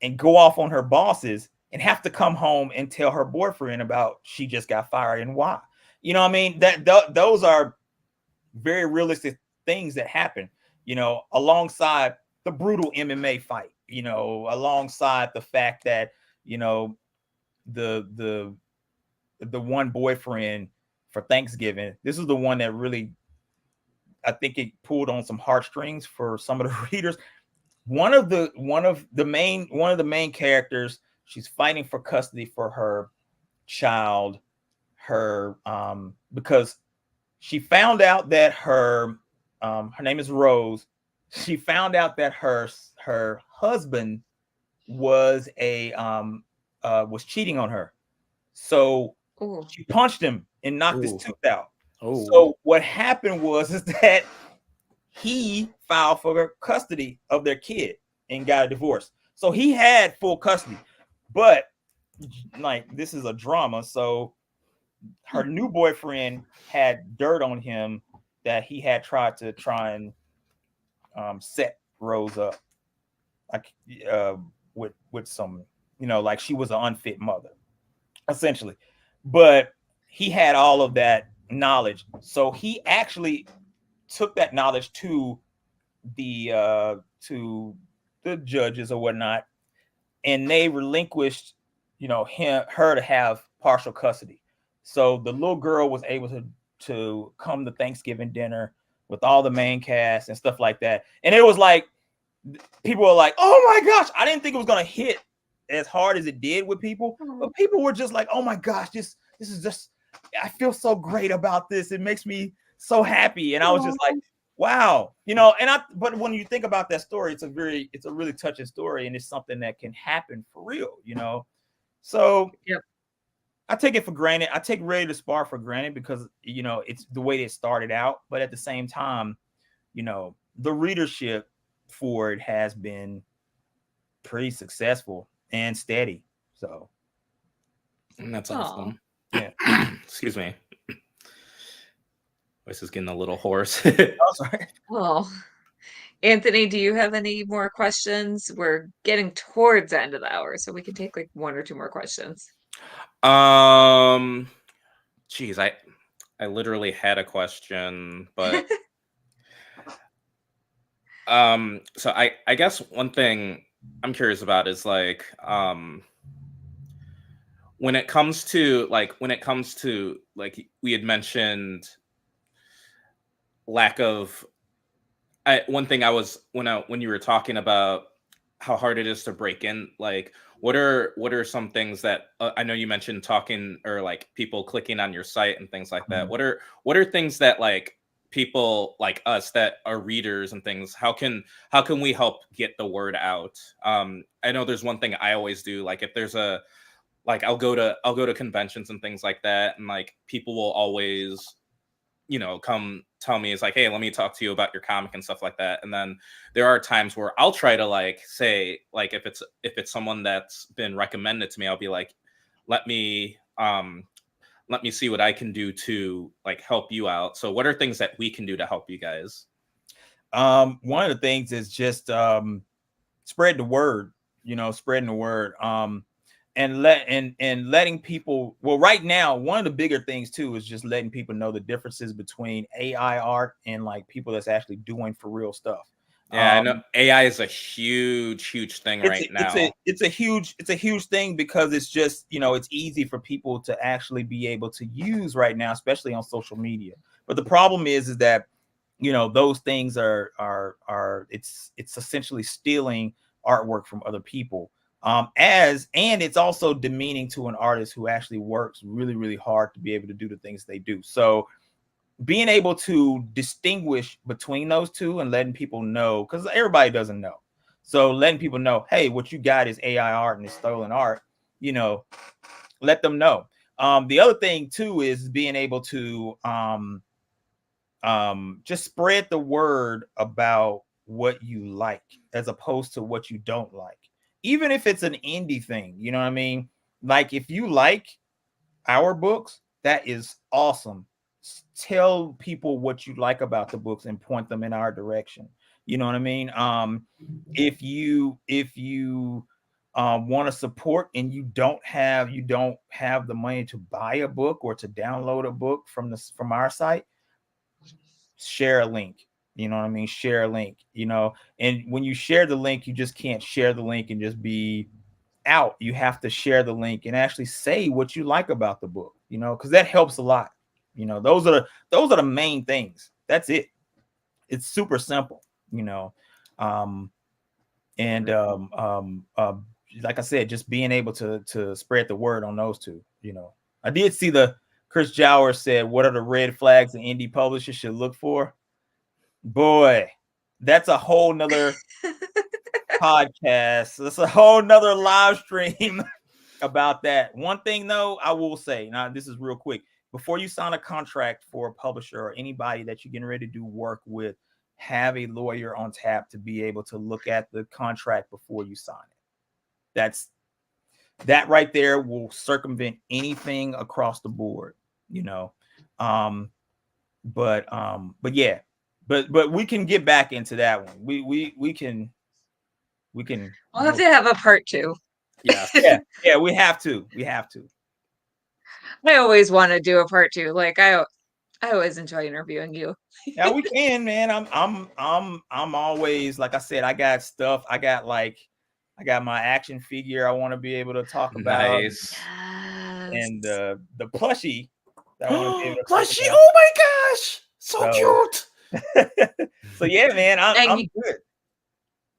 and go off on her bosses, and have to come home and tell her boyfriend about she just got fired and why. You know what I mean? Those are very realistic things that happen, you know, alongside the brutal MMA fight, you know, alongside the fact that, you know, the one boyfriend for Thanksgiving, this is the one that really, I think it pulled on some heartstrings for some of the readers. One of the main characters, she's fighting for custody for her child, because she found out that her name is Rose. She found out that her husband was was cheating on her. So she punched him and knocked his tooth out. So what happened is that he filed for custody of their kid and got a divorce. So he had full custody, but like, this is a drama. So her new boyfriend had dirt on him that he had tried and set Rose up, like with some, you know, like she was an unfit mother, essentially. But he had all of that knowledge, so he actually took that knowledge to the judges or whatnot, and they relinquished, you know, her to have partial custody. So the little girl was able to come to Thanksgiving dinner with all the main cast and stuff like that. And it was like, people were like, oh my gosh, I didn't think it was going to hit as hard as it did with people, but people were just like, oh my gosh, this is just, I feel so great about this. It makes me so happy. And I was just like, wow, but when you think about that story, it's a really touching story, and it's something that can happen for real, So yep. I take it for granted. I take Ready to Spar for granted because, it's the way it started out. But at the same time, the readership for it has been pretty successful and steady. So that's awesome. Yeah. Excuse me. Voice is getting a little hoarse. Oh, sorry. Well, Anthony, do you have any more questions? We're getting towards the end of the hour, so we can take like one or two more questions. Geez, I literally had a question, but so I guess one thing I'm curious about is like when it comes to like we had mentioned lack of one thing I was when you were talking about how hard it is to break in, like what are some things that I know you mentioned talking or like people clicking on your site and things like that. Mm-hmm. What are things that like people like us that are readers and things, how can we help get the word out? I know there's one thing I always do, like if there's a like I'll go to conventions and things like that, and like people will always come tell me, it's like, hey, let me talk to you about your comic and stuff like that. And then there are times where I'll try to like say, like if it's someone that's been recommended to me, I'll be like, let me see what I can do to like help you out. So what are things that we can do to help you guys? One of the things is just spread the word, spreading the word. And letting people, well, right now, one of the bigger things too is just letting people know the differences between AI art and like people that's actually doing for real stuff. Yeah, I know AI is a huge thing right now. It's a huge thing because it's just, it's easy for people to actually be able to use right now, especially on social media. But the problem is that, those things are it's essentially stealing artwork from other people. And it's also demeaning to an artist who actually works really, really hard to be able to do the things they do. So being able to distinguish between those two and letting people know, because everybody doesn't know. So letting people know, hey, what you got is AI art and it's stolen art, let them know. The other thing too is being able to just spread the word about what you like as opposed to what you don't like. Even if it's an indie thing, you know what I mean? Like if you like our books, that is awesome. Tell people what you like about the books and point them in our direction. You know what I mean? If you want to support and you don't have the money to buy a book or to download a book from our site, share a link. You know what I mean? Share a link, and when you share the link, you just can't share the link and just be out. You have to share the link and actually say what you like about the book, because that helps a lot. Those are the main things. That's it. It's super simple, like I said, just being able to spread the word on those two. I did see Chris Jower said, what are the red flags an indie publisher should look for? Boy, that's a whole nother podcast. That's a whole nother live stream about that. One thing though, I will say, now this is real quick, before you sign a contract for a publisher or anybody that you're getting ready to do work with, have a lawyer on tap to be able to look at the contract before you sign it. That right there will circumvent anything across the board, but yeah. But we can get back into that one. We can. We'll have to have a part 2. Yeah. Yeah. We have to. I always want to do a part 2. Like I always enjoy interviewing you. Yeah, we can, man. I'm always, like I said, I got stuff. I got my action figure I want to be able to talk about. Nice. and the plushie that I want to be able to Plushie! Oh my gosh, so cute. So yeah, man, I'm And good.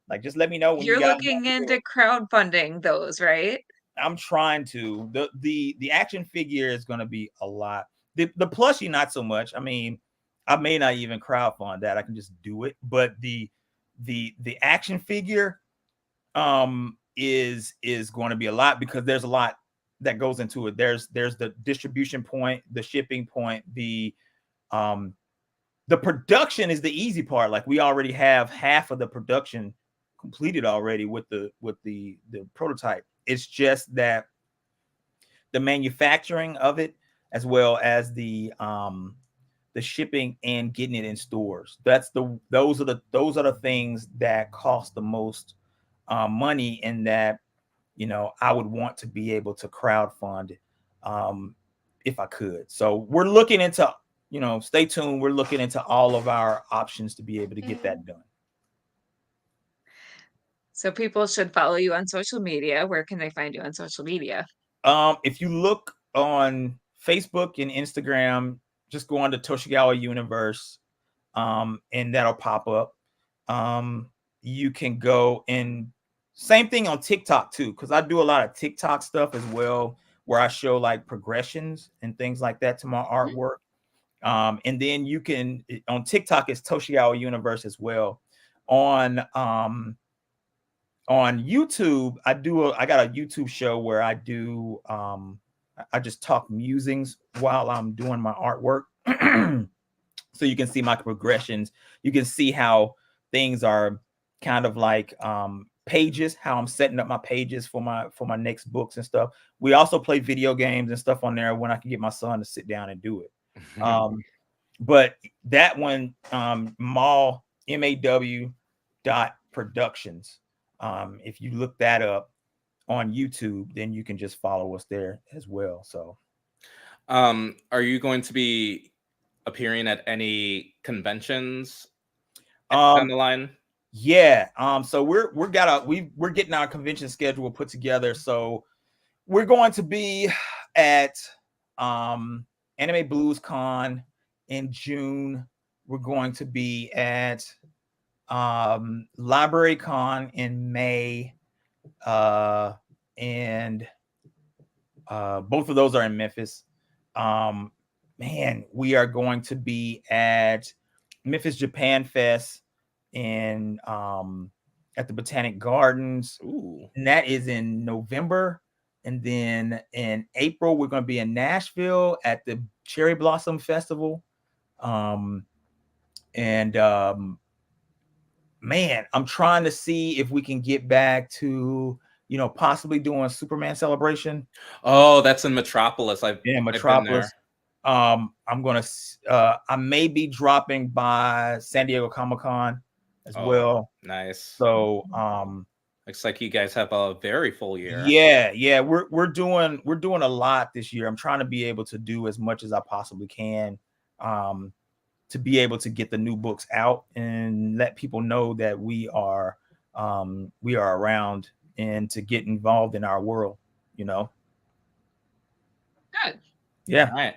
Like, just let me know when you you're guys looking want to do into it. crowdfunding those, right? I'm trying to. The action figure is going to be a lot. The plushie, not so much. I mean, I may not even crowdfund that. I can just do it. But the action figure is going to be a lot, because there's a lot that goes into it. There's the distribution point, the shipping point, the production is the easy part. Like, we already have half of the production completed already with the prototype. It's just that the manufacturing of it, as well as the shipping and getting it in stores. Those are the things that cost the most money, and that, you know, I would want to be able to crowdfund if I could. So we're looking into, you know, stay tuned. We're looking into all of our options to be able to get that done. So people should follow you on social media. Where can they find you on social media? If you look on Facebook and Instagram, just go on to Toshigawa Universe, and that'll pop up. You can go, and same thing on TikTok too, because I do a lot of TikTok stuff as well, where I show like progressions and things like that to my artwork. And then you can, on TikTok, it's Toshigawa Universe as well. On YouTube, I got a YouTube show where I do I just talk musings while I'm doing my artwork. So you can see my progressions. You can see how things are kind of like pages, how I'm setting up my pages for my next books and stuff. We also play video games and stuff on there when I can get my son to sit down and do it. But that one, MAW.productions. If you look that up on YouTube, then you can just follow us there as well. So, are you going to be appearing at any conventions down the line? Yeah. So we're getting our convention schedule put together. So we're going to be at Anime Blues Con in June. We're going to be at Library Con in May, and both of those are in Memphis. Man, we are going to be at Memphis Japan Fest in at the Botanic Gardens. Ooh. And that is in November. And then in April, we're going to be in Nashville at the Cherry Blossom Festival. Man, I'm trying to see if we can get back to, you know, possibly doing Superman Celebration. Oh, that's in Metropolis. Metropolis. I'm gonna I may be dropping by San Diego Comic-Con as well. Nice. So looks like you guys have a very full year. Yeah. We're doing a lot this year. I'm trying to be able to do as much as I possibly can. To be able to get the new books out and let people know that we are around, and to get involved in our world, you know. Good. Yeah. All right.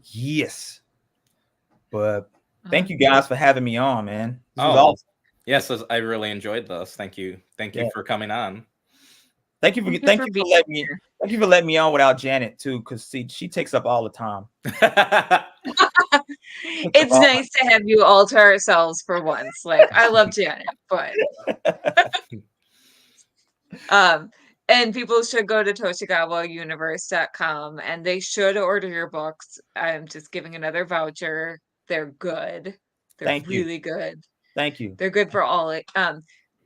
Yes. But thank you guys for having me on, man. This was awesome. Yes, I really enjoyed this. Thank you for coming on. Thank you for letting me on without Janet too, because she takes up all the time. It's nice to have you all to ourselves for once. Like, I love Janet, but and people should go to ToshigawaUniverse.com, and they should order your books. I'm just giving another voucher. They're good. They're really good. Thank you. They're good for all.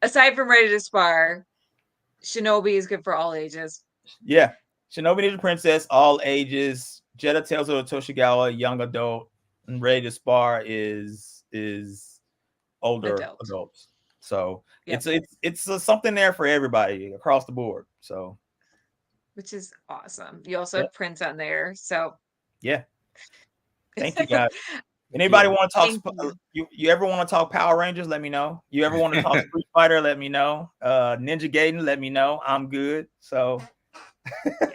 Aside from Ready to Spar, Shinobi is good for all ages. Yeah, Shinobi Ninja Princess, all ages. Jetta Tales of Toshigawa, young adult, and Ready to Spar is older adults. So it's something there for everybody across the board. So, which is awesome. You also have prints on there. So yeah, thank you guys. Anybody want to talk? You ever want to talk Power Rangers? Let me know. You ever want to talk Street Fighter? Let me know. Ninja Gaiden? Let me know. I'm good. So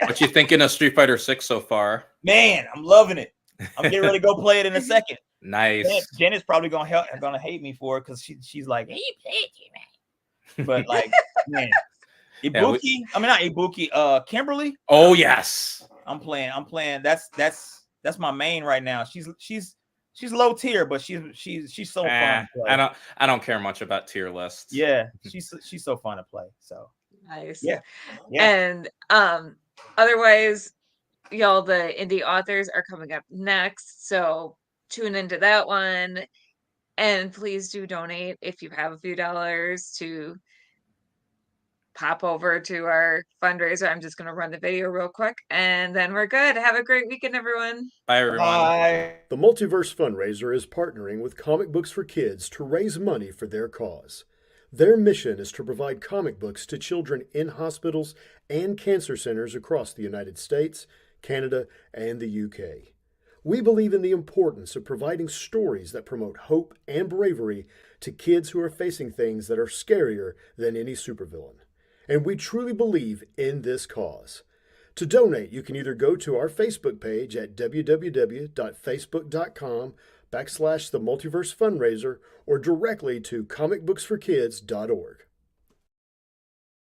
What you thinking of Street Fighter 6 so far? Man, I'm loving it. I'm getting ready to go play it in a second. Nice. Jen is probably gonna hate me for it because she's like, hey, you played it, man. But like, man, Ibuki. I mean, not Ibuki. Kimberly. Oh yes. I'm playing. That's my main right now. She's low tier, but she's so fun to play. I don't care much about tier lists. Yeah, she's so fun to play. So Nice. Yeah. And otherwise, y'all, the indie authors are coming up next, so tune into that one. And please do donate if you have a few dollars to pop over to our fundraiser. I'm just going to run the video real quick and then we're good. Have a great weekend, everyone. Bye, everyone. Bye. The Multiverse Fundraiser is partnering with Comic Books for Kids to raise money for their cause. Their mission is to provide comic books to children in hospitals and cancer centers across the United States, Canada, and the UK. We believe in the importance of providing stories that promote hope and bravery to kids who are facing things that are scarier than any supervillain. And we truly believe in this cause. To donate, you can either go to our Facebook page at www.facebook.com/The Multiverse Fundraiser or directly to comicbooksforkids.org.